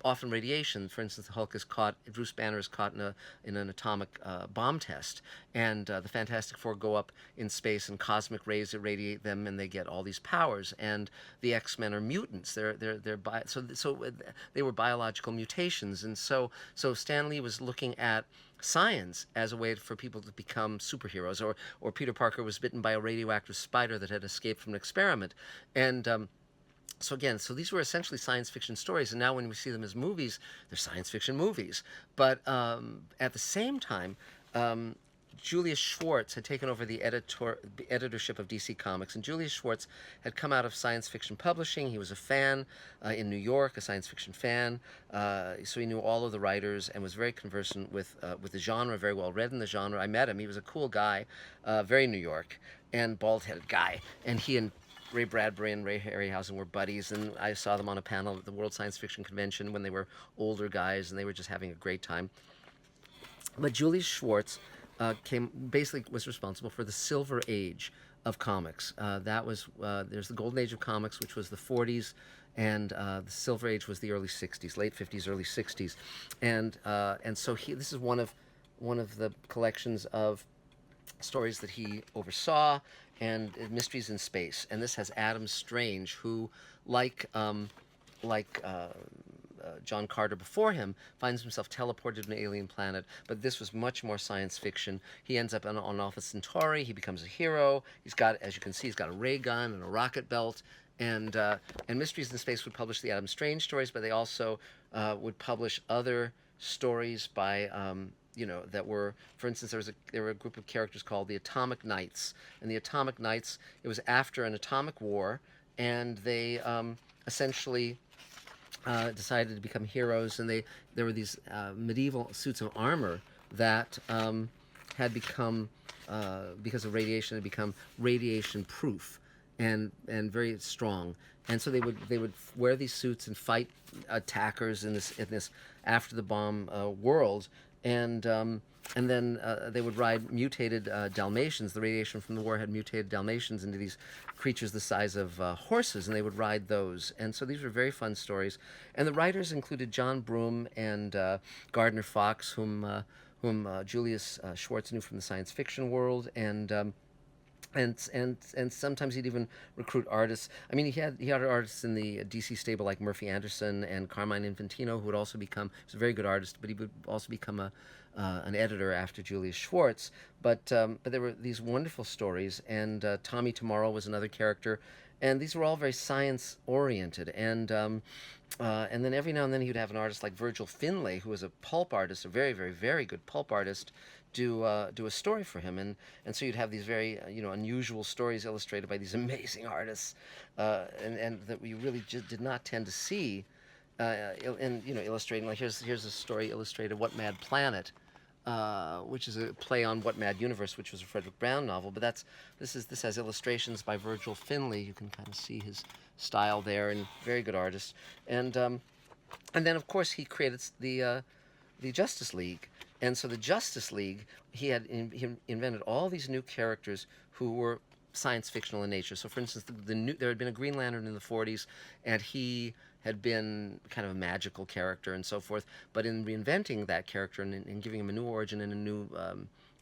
often radiation. For instance, the Hulk is caught, Bruce Banner is caught in an atomic bomb test, and the Fantastic Four go up in space, and cosmic rays irradiate them, and they get all these powers. And the X-Men are mutants. So they were biological mutations, and so Stan Lee was looking at science as a way for people to become superheroes, or Peter Parker was bitten by a radioactive spider that had escaped from an experiment, and so these were essentially science fiction stories, and now when we see them as movies, they're science fiction movies. But at the same time, Julius Schwartz had taken over the editorship of DC Comics, and Julius Schwartz had come out of science fiction publishing. He was a fan in New York, a science fiction fan, so he knew all of the writers and was very conversant with the genre, very well read in the genre. I met him. He was a cool guy, very New York, and bald-headed guy, and he and Ray Bradbury and Ray Harryhausen were buddies, and I saw them on a panel at the World Science Fiction Convention when they were older guys, and they were just having a great time. But Julius Schwartz was responsible for the Silver Age of comics. There's the Golden Age of comics, which was the 40s, and the Silver Age was the early 60s, late 50s, early 60s, and so this is one of the collections of stories that he oversaw, and Mysteries in Space. And this has Adam Strange, who, like John Carter before him, finds himself teleported to an alien planet, but this was much more science fiction. He ends up on Alpha Centauri. He becomes a hero. He's got, as you can see, he's got a ray gun and a rocket belt. And Mysteries in Space would publish the Adam Strange stories, but they also would publish other stories by that were, for instance, there were a group of characters called the Atomic Knights, and the Atomic Knights, it was after an atomic war, and they essentially decided to become heroes, and there were these medieval suits of armor that had become, because of radiation, had become radiation proof and very strong. And so they would wear these suits and fight attackers in this after the bomb world. And then they would ride mutated Dalmatians. The radiation from the war had mutated Dalmatians into these creatures the size of horses, and they would ride those. And so these were very fun stories. And the writers included John Broome and Gardner Fox, whom Julius Schwartz knew from the science fiction world, and sometimes he'd even recruit artists. I mean, he had artists in the DC stable like Murphy Anderson and Carmine Infantino, who would also become, he was a very good artist, but he would also become an editor after Julius Schwartz. But there were these wonderful stories, and Tommy Tomorrow was another character, and these were all very science oriented. And then every now and then he would have an artist like Virgil Finlay, who was a pulp artist, a very, very, very good pulp artist, do a story for him, and so you'd have these very unusual stories illustrated by these amazing artists, and that we really just did not tend to see, illustrating. Like here's a story illustrated, What Mad Planet, which is a play on What Mad Universe, which was a Frederick Brown novel. But this has illustrations by Virgil Finlay. You can kind of see his style there, and very good artist. And then of course he created the Justice League. And so the Justice League, he invented all these new characters who were science fictional in nature. So, for instance, there had been a Green Lantern in the 40s, and he had been kind of a magical character and so forth. But in reinventing that character and giving him a new origin and a new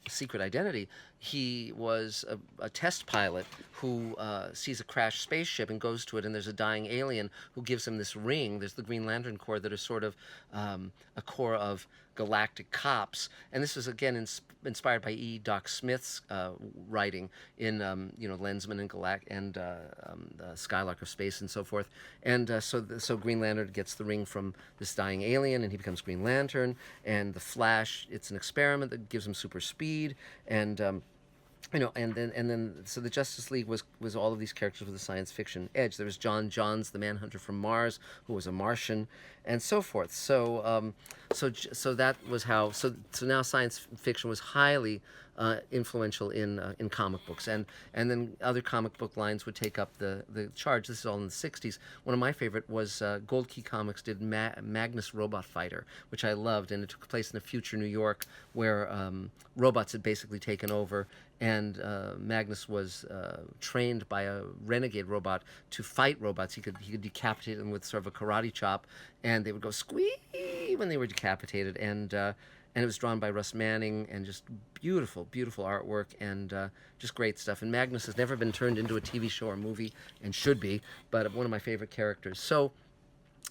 secret identity, he was a test pilot who sees a crashed spaceship and goes to it, and there's a dying alien who gives him this ring. There's the Green Lantern Corps that is sort of a corps of galactic cops, and this was again inspired by E. Doc Smith's writing in Lensman and Skylark of Space and so forth. And so Green Lantern gets the ring from this dying alien, and he becomes Green Lantern. And the Flash, it's an experiment that gives him super speed, and So the Justice League was all of these characters with a science fiction edge. There was John Johns, the Manhunter from Mars, who was a Martian, and so forth. So that was how. So now science fiction was highly influential in comic books, and then other comic book lines would take up the charge. This is all in the '60s. One of my favorite was Gold Key Comics did Magnus Robot Fighter, which I loved, and it took place in a future New York where robots had basically taken over, and Magnus was trained by a renegade robot to fight robots. He could decapitate them with sort of a karate chop, and they would go squee when they were decapitated. And it was drawn by Russ Manning, and just beautiful, beautiful artwork, and just great stuff. And Magnus has never been turned into a TV show or movie, and should be, but one of my favorite characters.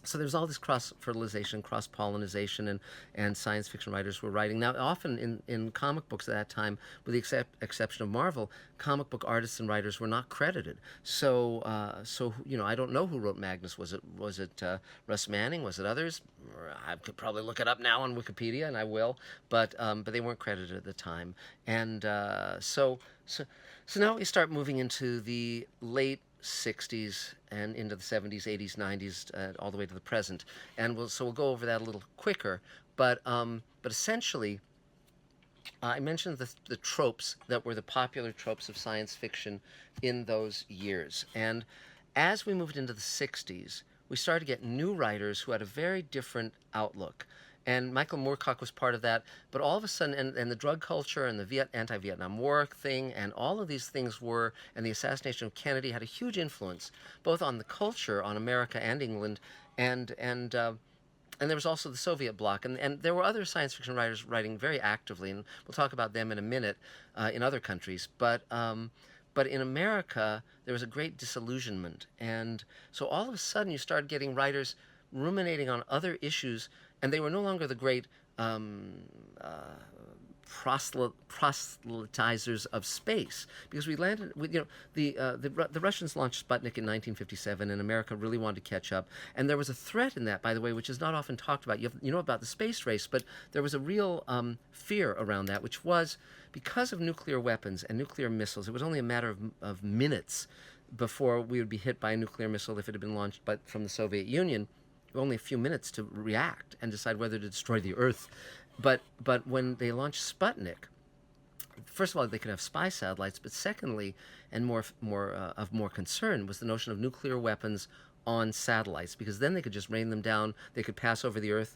So there's all this cross-fertilization, cross-pollinization, and science fiction writers were writing. Now, often in comic books at that time, with the exception of Marvel, comic book artists and writers were not credited. So I don't know who wrote Magnus. Was it Russ Manning? Was it others? I could probably look it up now on Wikipedia, and I will. But they weren't credited at the time. And so now we start moving into the late '60s and into the '70s, '80s, '90s, all the way to the present, and we'll go over that a little quicker. But essentially, I mentioned the tropes that were the popular tropes of science fiction in those years, and as we moved into the '60s, we started to get new writers who had a very different outlook. And Michael Moorcock was part of that, but all of a sudden, and the drug culture and the anti-Vietnam War thing, and all of these things and the assassination of Kennedy had a huge influence, both on the culture, on America and England, and there was also the Soviet bloc, and there were other science fiction writers writing very actively, and we'll talk about them in a minute in other countries, but in America, there was a great disillusionment, and so all of a sudden you started getting writers ruminating on other issues, and they were no longer the great proselytizers of space, because we landed with, the Russians launched Sputnik in 1957, and America really wanted to catch up, and there was a threat in that, by the way, which is not often talked about. You know about the space race, but there was a real fear around that, which was because of nuclear weapons and nuclear missiles. It was only a matter of minutes before we would be hit by a nuclear missile if it had been launched from the Soviet Union. Only a few minutes to react and decide whether to destroy the Earth. But when they launched Sputnik, first of all, they could have spy satellites, but secondly, and more concern, was the notion of nuclear weapons on satellites, because then they could just rain them down. They could pass over the Earth,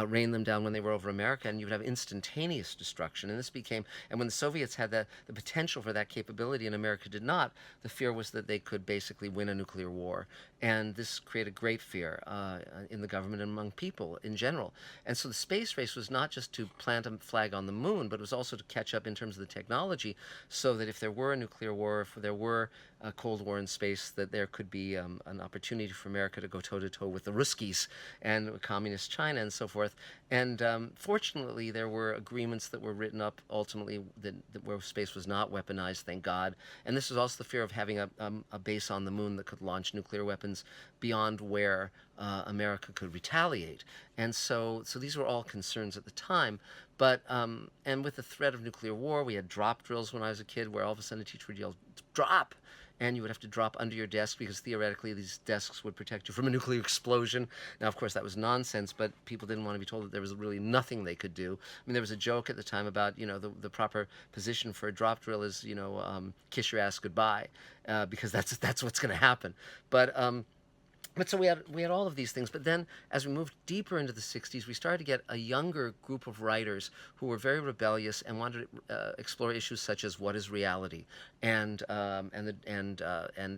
rain them down when they were over America, and you would have instantaneous destruction. And when the Soviets had the potential for that capability and America did not, the fear was that they could basically win a nuclear war. And this created great fear in the government and among people in general. And so the space race was not just to plant a flag on the moon, but it was also to catch up in terms of the technology, so that if there were a nuclear war, if there were a Cold War in space, that there could be an opportunity for America to go toe-to-toe with the Ruskies and communist China and so forth. And fortunately, there were agreements that were written up ultimately where space was not weaponized, thank God. And this was also the fear of having a base on the moon that could launch nuclear weapons beyond where America could retaliate. And so these were all concerns at the time. But and with the threat of nuclear war, we had drop drills when I was a kid, where all of a sudden a teacher would yell, "Drop!" And you would have to drop under your desk, because theoretically these desks would protect you from a nuclear explosion. Now, of course, that was nonsense, but people didn't want to be told that there was really nothing they could do. I mean, there was a joke at the time about, the proper position for a drop drill is, kiss your ass goodbye, because that's what's going to happen. But so we had all of these things, but then as we moved deeper into the '60s, we started to get a younger group of writers who were very rebellious and wanted to explore issues such as what is reality, and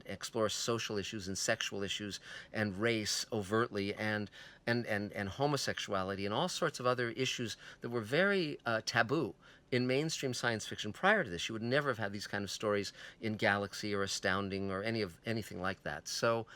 explore social issues and sexual issues and race overtly, and homosexuality and all sorts of other issues that were very taboo in mainstream science fiction. Prior to this, you would never have had these kind of stories in Galaxy or Astounding or anything like that. So.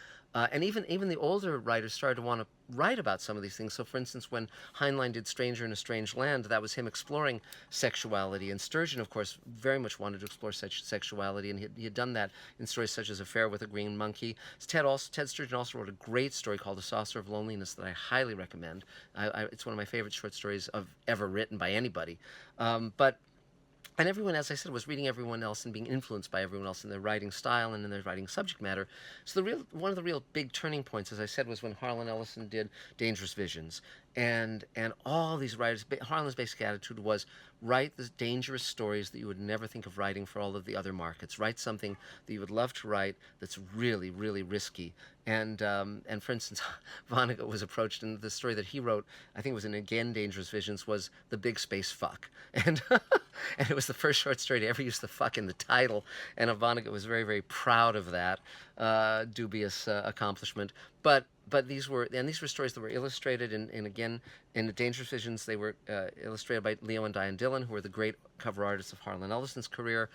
And even the older writers started to want to write about some of these things. So, for instance, when Heinlein did Stranger in a Strange Land, that was him exploring sexuality. And Sturgeon, of course, very much wanted to explore such sexuality, and he had done that in stories such as Affair with a Green Monkey. Ted Sturgeon also wrote a great story called A Saucer of Loneliness that I highly recommend. It's one of my favorite short stories ever written by anybody. But And everyone, as I said, was reading everyone else and being influenced by everyone else in their writing style and in their writing subject matter. So one of the real big turning points, as I said, was when Harlan Ellison did Dangerous Visions, and all these writers. Harlan's basic attitude was write the dangerous stories that you would never think of writing for all of the other markets. Write something that you would love to write that's really, really risky. And for instance, Vonnegut was approached, and the story that he wrote, I think it was in Again Dangerous Visions, was the big space fuck, and and it was the first short story to ever use the fuck in the title, and Vonnegut was very, very proud of that dubious accomplishment. But these were stories that were illustrated in Again, in the Dangerous Visions. They were illustrated by Leo and Diane Dillon, who were the great cover artists of Harlan Ellison's career,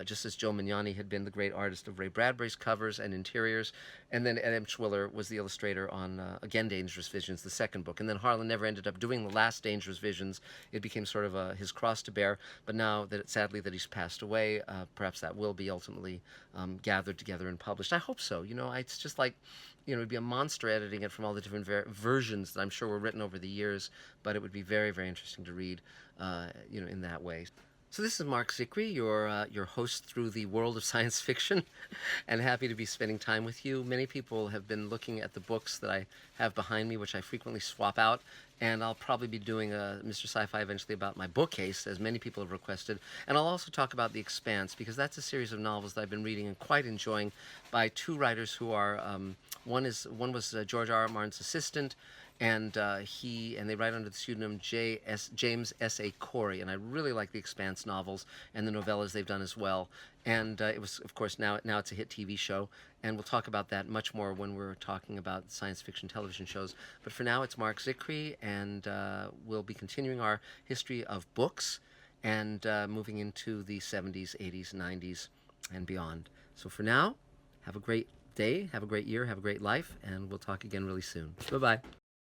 just as Joe Mignani had been the great artist of Ray Bradbury's covers and interiors. And then Ed M. Schwiller was the illustrator on Again Dangerous Visions, the second book. And then Harlan never ended up doing the last Dangerous Visions. It became sort of his cross to bear. But now that sadly that he's passed away, perhaps that will be ultimately gathered together and published. I hope so. It's just like, it'd be a monster editing it from all the different versions that I'm sure were written over the years, but it would be very, very interesting to read, in that way. So this is Marc Zicree, your host through the world of science fiction, and happy to be spending time with you. Many people have been looking at the books that I have behind me, which I frequently swap out, and I'll probably be doing a Mr. Sci-Fi eventually about my bookcase, as many people have requested. And I'll also talk about The Expanse, because that's a series of novels that I've been reading and quite enjoying by two writers who are, one was George R. R. Martin's assistant, and they write under the pseudonym James S.A. Corey, and I really like the Expanse novels and the novellas they've done as well. And it was, of course, now it's a hit TV show, and we'll talk about that much more when we're talking about science fiction television shows. But for now, it's Marc Zicree, and we'll be continuing our history of books and moving into the 70s, 80s, 90s, and beyond. So for now, have a great day, have a great year, have a great life, and we'll talk again really soon. Bye-bye.